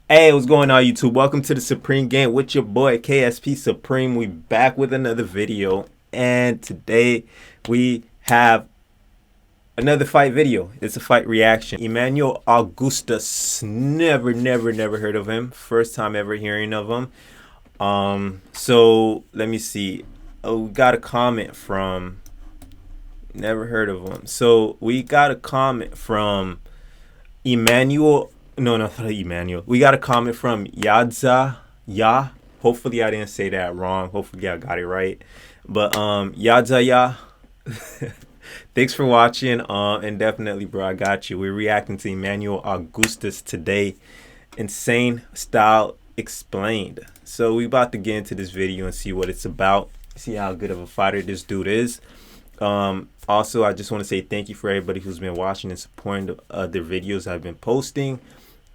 Hey, what's going on YouTube? Welcome to the Supreme Game with your boy KSP Supreme. We back with another video, and today we have another fight video. It's a fight reaction. Emanuel Augustus, never heard of him. First time ever hearing of him. So let me see. Oh, we got a comment from, never heard of him. So we got a comment from Emanuel. No, not Emanuel. We got a comment from Yadza. Ya. Hopefully I didn't say that wrong. Hopefully I got it right. But Yadza Ya. Thanks for watching. And definitely, bro, I got you. We're reacting to Emanuel Augustus today. Insane Style Explained. So we about to get into this video and see what it's about. See how good of a fighter this dude is. Also, I just want to say thank you for everybody who's been watching and supporting the videos I've been posting.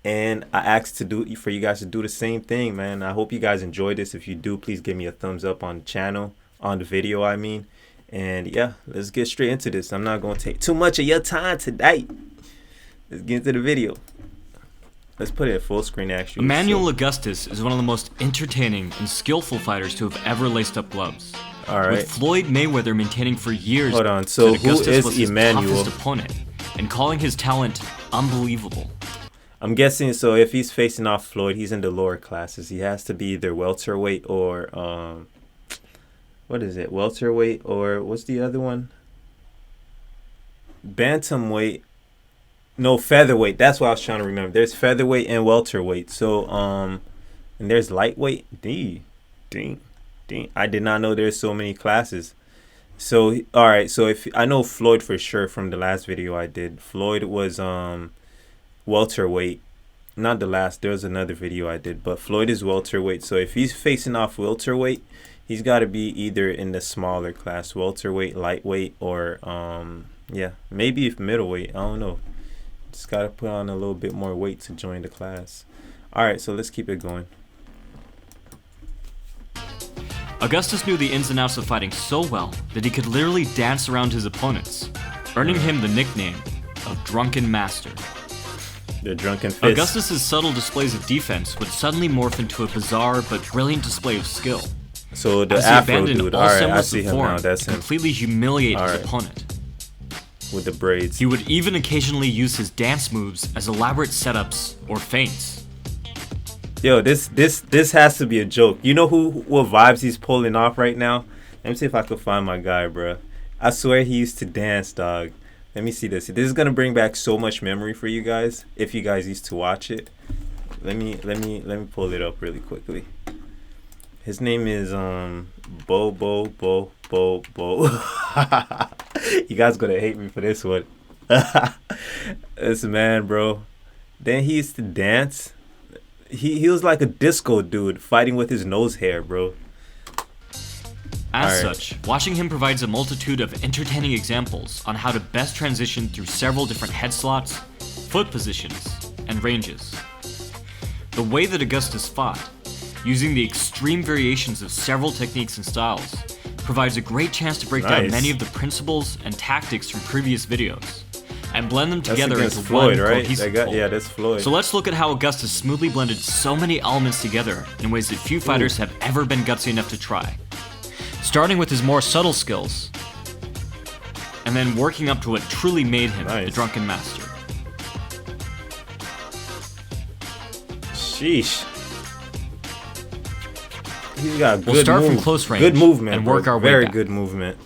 And I asked for you guys to do the same thing, man. I hope you guys enjoyed this. If you do, please give me a thumbs up on the channel, on the video, I mean. And yeah, let's get straight into this. I'm not going to take too much of your time today. Let's get into the video. Let's put it at full screen, actually. Emanuel Augustus is one of the most entertaining and skillful fighters to have ever laced up gloves. All right. With Floyd Mayweather maintaining for years. Hold on. So that who Augustus is was his Emanuel? toughest opponent and calling his talent unbelievable. I'm guessing, so if he's facing off Floyd, he's in the lower classes. He has to be either welterweight or what is it? Welterweight, or what's the other one? Bantamweight. No, featherweight. That's what I was trying to remember. There's featherweight and welterweight. So and there's lightweight. Dang. I did not know there's so many classes. So all right, so if I know Floyd for sure from the last video I did. Floyd was welterweight. Not the last, there was another video I did, but Floyd is welterweight. So if he's facing off welterweight, he's got to be either in the smaller class, welterweight, lightweight, or yeah, maybe if middleweight. I don't know. Just got to put on a little bit more weight to join the class. All right, so let's keep it going. Augustus knew the ins and outs of fighting so well that he could literally dance around his opponents, earning him the nickname of Drunken Master. The Drunken Fist. Augustus's subtle displays of defense would suddenly morph into a bizarre but brilliant display of skill. So the as he Afro abandoned dude, all all right, I semblance see of him form now. That's to him completely humiliate All his right. opponent. with the braids. He would even occasionally use his dance moves as elaborate setups or feints. Yo, this has to be a joke. You know what vibes he's pulling off right now? Let me see if I can find my guy, bro. I swear he used to dance, dog. Let me see this. This is gonna bring back so much memory for you guys if you guys used to watch it. Let me pull it up really quickly. His name is Bo. You guys gonna hate me for this one. This man, bro. Then he used to dance. He was like a disco dude fighting with his nose hair, bro. As such, watching him provides a multitude of entertaining examples on how to best transition through several different head slots, foot positions, and ranges. The way that Augustus fought, using the extreme variations of several techniques and styles, provides a great chance to break down many of the principles and tactics from previous videos, and blend them together into Floyd, one right? cohesive whole. Yeah, that's Floyd. So let's look at how Augustus smoothly blended so many elements together in ways that few fighters have ever been gutsy enough to try. Starting with his more subtle skills, and then working up to what truly made him the Drunken Master. Sheesh. He's got We'll good start move. from close range Good movement, and work bro. our way Very back. good movement.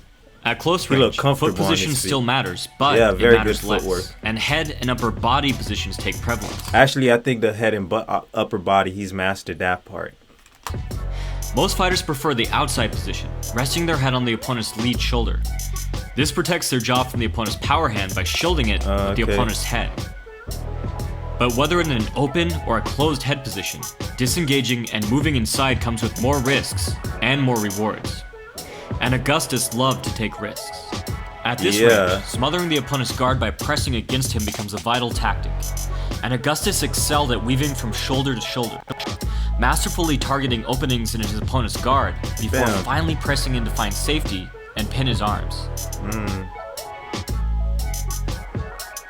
At close He looked range, comfortable foot on his position feet. still matters, but Yeah, it very matters good less. footwork. And head and upper body positions take prevalence. Actually, I think the head and upper body, he's mastered that part. Most fighters prefer the outside position, resting their head on the opponent's lead shoulder. This protects their jaw from the opponent's power hand by shielding it with the opponent's head. But whether in an open or a closed head position, disengaging and moving inside comes with more risks and more rewards. And Augustus loved to take risks. At this range, smothering the opponent's guard by pressing against him becomes a vital tactic. And Augustus excelled at weaving from shoulder to shoulder, masterfully targeting openings in his opponent's guard before finally pressing in to find safety and pin his arms.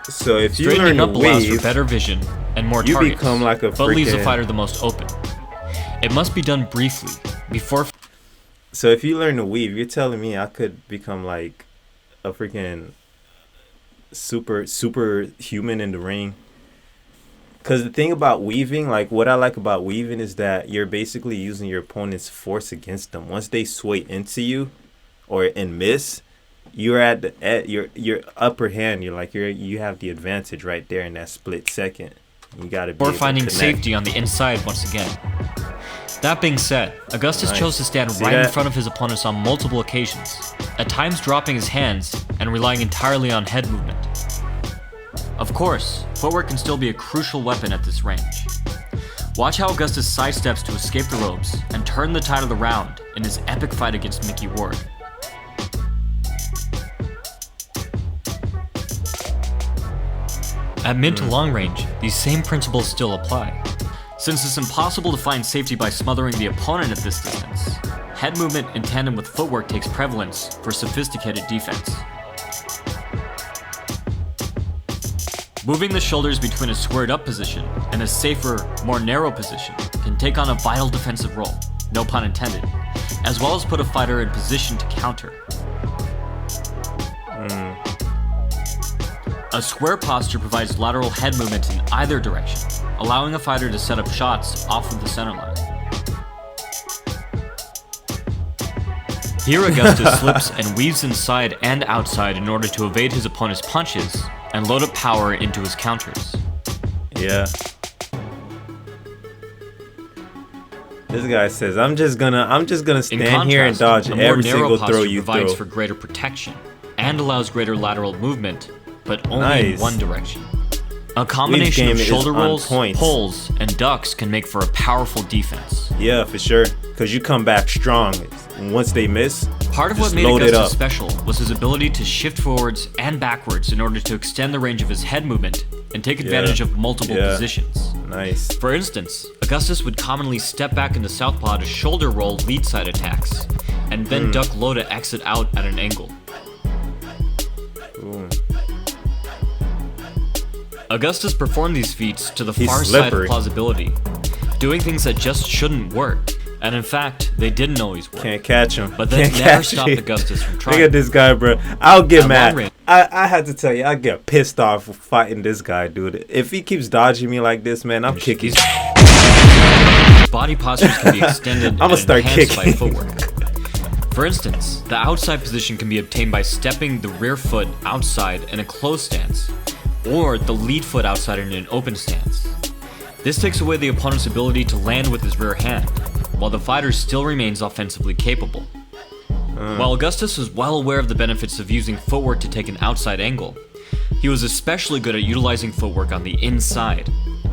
So if you Straightening learn up to allows weave, for better vision, and more You targets, become like a but leaves the freaking- fighter the most open. It must be done briefly, before... So if you learn to weave, you're telling me I could become like a freaking super human in the ring? Because the thing about weaving, like what I like about weaving is that you're basically using your opponent's force against them. Once they sway into you and miss, you're at your upper hand. You have the advantage right there in that split second. You got to be able to finding connect. safety on the inside once again. That being said, Augustus Nice. chose to stand See right in that? front of his opponents on multiple occasions, at times dropping his hands and relying entirely on head movement. Of course, footwork can still be a crucial weapon at this range. Watch how Augustus sidesteps to escape the ropes and turn the tide of the round in his epic fight against Mickey Ward. At mid to long range, these same principles still apply. Since it's impossible to find safety by smothering the opponent at this distance, head movement in tandem with footwork takes prevalence for sophisticated defense. Moving the shoulders between a squared up position and a safer, more narrow position can take on a vital defensive role, no pun intended, as well as put a fighter in position to counter. A square posture provides lateral head movement in either direction, allowing a fighter to set up shots off of the center line. Here Augustus slips and weaves inside and outside in order to evade his opponent's punches and load up power into his counters. Yeah. This guy says, I'm just gonna stand here and dodge a more every narrow single posture throw you provides throw. for greater protection and allows greater lateral movement, but only Nice. in one direction. A combination of game is shoulder on rolls, point. pulls, and ducks can make for a powerful defense. Yeah, for sure. Cause you come back strong. And once they miss, Part of what just made load it Augustus up. special was his ability to shift forwards and backwards in order to extend the range of his head movement and take advantage of multiple positions. Nice. For instance, Augustus would commonly step back into southpaw to shoulder roll lead side attacks, and then duck low to exit out at an angle. Ooh. Augustus performed these feats to the He's far side slippery. of plausibility, doing things that just shouldn't work, and in fact, they didn't always work. Can't catch him. But that Can't never catch stopped him. Augustus from Look trying. at this guy, bro. I'll get At mad. long range- I had to tell you, I get pissed off fighting this guy, dude. If he keeps dodging me like this, man, I'm kicking. These body postures can be extended I'ma and start enhanced by kicking. footwork. For instance, the outside position can be obtained by stepping the rear foot outside in a closed stance, or the lead foot outside in an open stance. This takes away the opponent's ability to land with his rear hand, while the fighter still remains offensively capable. While Augustus was well aware of the benefits of using footwork to take an outside angle, he was especially good at utilizing footwork on the inside.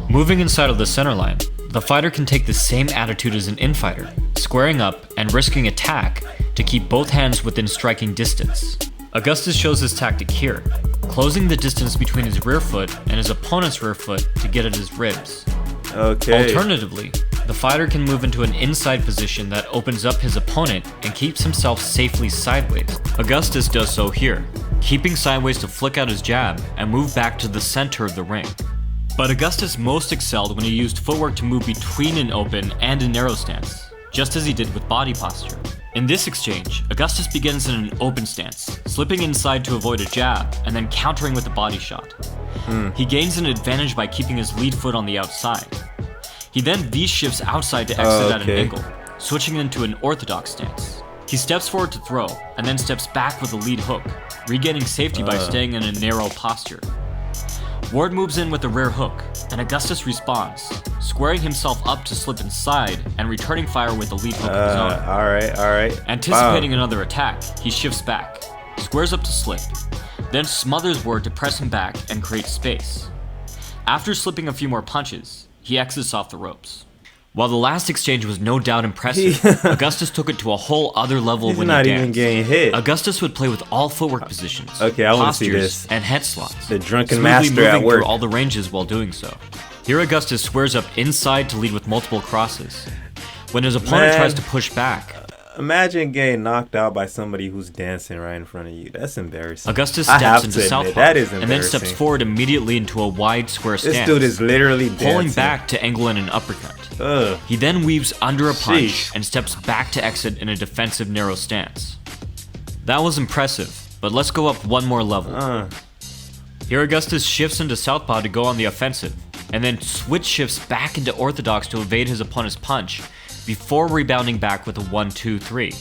Moving inside of the center line, the fighter can take the same attitude as an infighter, squaring up and risking attack to keep both hands within striking distance. Augustus shows his tactic here, closing the distance between his rear foot and his opponent's rear foot to get at his ribs. Okay. Alternatively, the fighter can move into an inside position that opens up his opponent and keeps himself safely sideways. Augustus does so here, keeping sideways to flick out his jab and move back to the center of the ring. But Augustus most excelled when he used footwork to move between an open and a narrow stance, just as he did with body posture. In this exchange, Augustus begins in an open stance, slipping inside to avoid a jab, and then countering with a body shot. He gains an advantage by keeping his lead foot on the outside. He then V-shifts outside to exit at an Okay. angle, switching into an orthodox stance. He steps forward to throw, and then steps back with a lead hook, regaining safety by staying in a narrow posture. Ward moves in with a rear hook, and Augustus responds, squaring himself up to slip inside and returning fire with a lead hook of his own. Alright. Anticipating another attack, he shifts back, squares up to slip, then smothers Ward to press him back and create space. After slipping a few more punches, he exits off the ropes. While the last exchange was no doubt impressive, Augustus took it to a whole other level He's when not he even danced. getting hit. Augustus would play with all footwork positions, Okay, I wanna see postures, this. and head slots. The drunken smoothly master at moving work. through all the ranges while doing so. Here Augustus squares up inside to lead with multiple crosses. When his opponent Man. tries to push back, Imagine getting knocked out by somebody who's dancing right in front of you. That's embarrassing. Augustus steps into southpaw that is and then steps forward immediately into a wide square stance. This dude is literally dancing. Pulling back to angle in an uppercut. He then weaves under a punch and steps back to exit in a defensive narrow stance. That was impressive, but let's go up one more level. Here Augustus shifts into southpaw to go on the offensive, and then switch shifts back into orthodox to evade his opponent's punch, before rebounding back with a 1-2-3.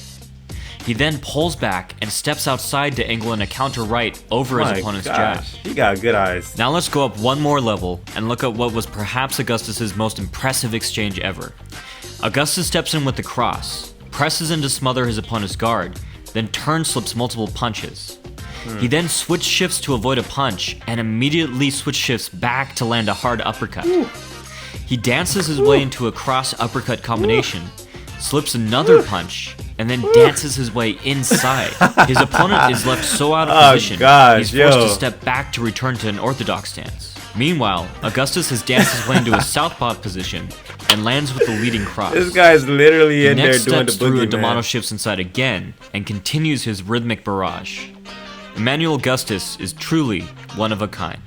He then pulls back and steps outside to angle in a counter right over his opponent's jab. He got good eyes. Now let's go up one more level and look at what was perhaps Augustus's most impressive exchange ever. Augustus steps in with the cross, presses in to smother his opponent's guard, then turn slips multiple punches. He then switch shifts to avoid a punch and immediately switch shifts back to land a hard uppercut. He dances his way into a cross uppercut combination, slips another punch, and then dances his way inside. His opponent is left so out of position, he's forced to step back to return to an orthodox stance. Meanwhile, Augustus has danced his way into a southpaw position and lands with the leading cross. This guy's literally in there doing the boogie man. Next steps through a Demano shifts inside again and continues his rhythmic barrage. Emanuel Augustus is truly one of a kind.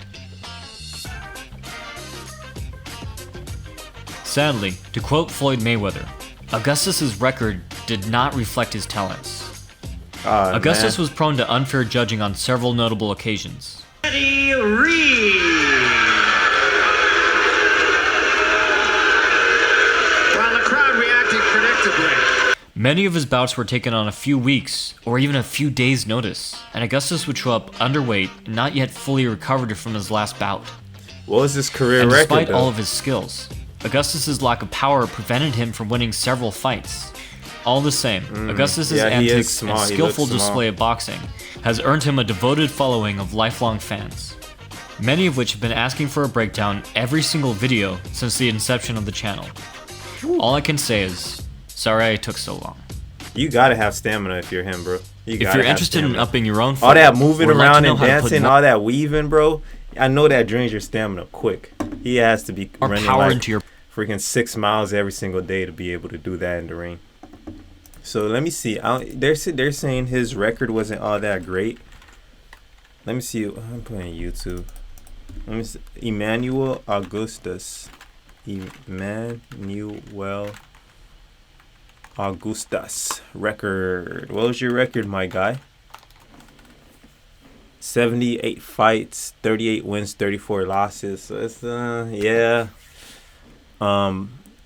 Sadly, to quote Floyd Mayweather, Augustus's record did not reflect his talents. Augustus was prone to unfair judging on several notable occasions. Eddie Reed! While the crowd reacted predictably. Many of his bouts were taken on a few weeks or even a few days' notice, and Augustus would show up underweight and not yet fully recovered from his last bout. What was his career and record, despite though? all of his skills, Augustus's lack of power prevented him from winning several fights. All the same, Augustus's antics and skillful display of boxing has earned him a devoted following of lifelong fans, many of which have been asking for a breakdown every single video since the inception of the channel. All I can say is, sorry it took so long. You gotta have stamina if you're him, bro. If you're interested in upping your own all that moving around and dancing, all that weaving, bro, I know that drains your stamina quick. He has to be running power like into your freaking 6 miles every single day to be able to do that in the ring. So let me see. They're saying his record wasn't all that great. Let me see. I'm playing YouTube. Let me see. Emanuel Augustus. Emanuel Augustus record. What was your record, my guy? 78 fights, 38 wins, 34 losses. So it's yeah.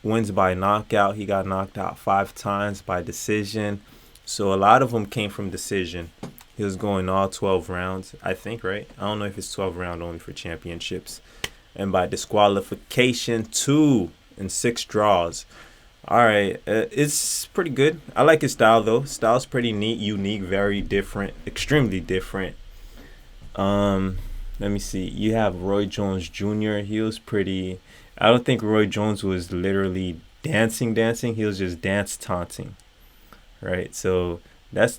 Wins by knockout. He got knocked out 5 times by decision. So a lot of them came from decision. He was going all 12 rounds, I think, right? I don't know if it's 12 round only for championships. And by disqualification, 2 and 6 draws. All right, it's pretty good. I like his style, though. Style's pretty neat, unique, very different, extremely different. Let me see. You have Roy Jones Jr. He was pretty. I don't think Roy Jones was literally dancing. He was just dance taunting, right? So that's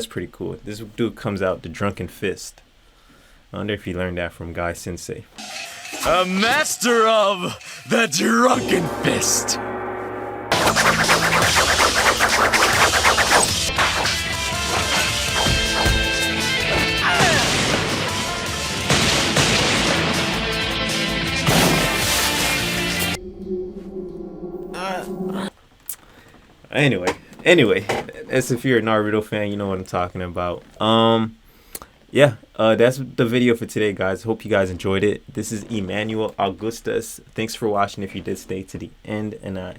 pretty cool. This dude comes out the Drunken Fist. I wonder if he learned that from Guy Sensei. A master of the Drunken Fist. Anyway, as if you're a Naruto fan, you know what I'm talking about. That's the video for today, guys. Hope you guys enjoyed it. This is Emanuel Augustus. Thanks for watching if you did stay to the end, and I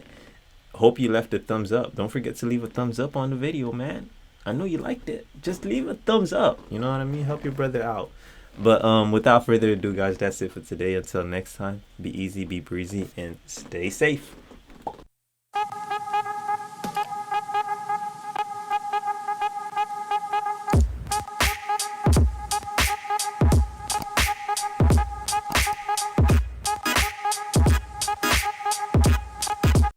hope you left a thumbs up. Don't forget to leave a thumbs up on the video, man. I know you liked it. Just leave a thumbs up. You know what I mean? Help your brother out. But without further ado, guys, that's it for today. Until next time, be easy, be breezy, and stay safe.